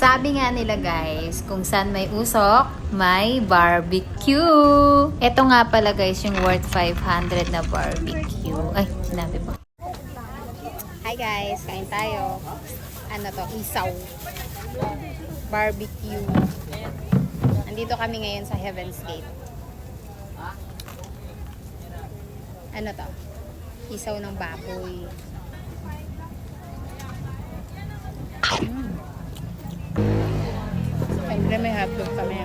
Sabi nga nila guys, kung saan may usok, may barbecue. Ito nga pala guys, yung worth 500 na barbecue. Ay, sinabi po. Hi guys, kain tayo. Ano to? Isaw. Barbecue. Nandito kami ngayon sa Heaven's Gate. Ano to? Isaw ng baboy. Siyempre may hotdog kami.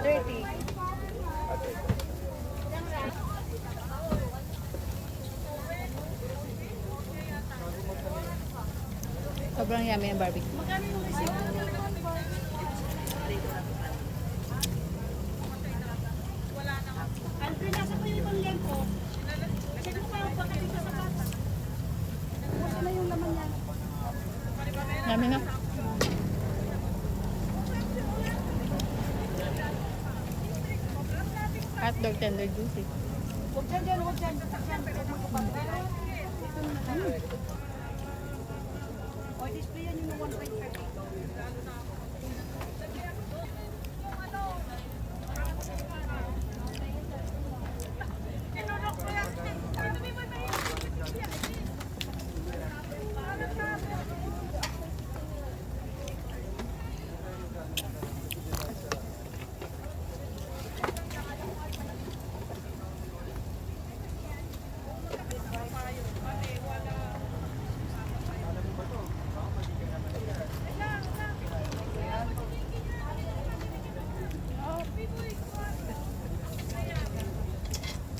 $30. Sobrang yummy ng barbecue. Yummy na. Hotdog tender juicy.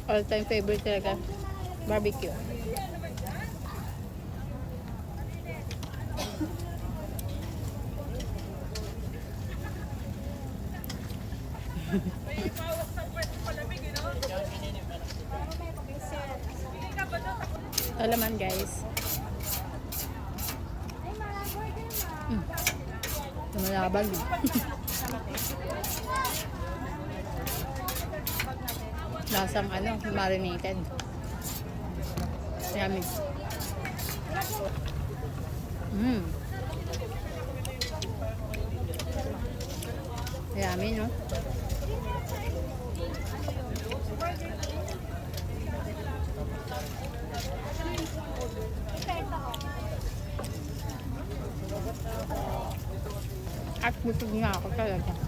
All-time favorite talaga. Barbecue. Alaman guys. Lumalabag. Lasang ano, marinated. Yummy. Yummy, no? At busog nga ako talaga.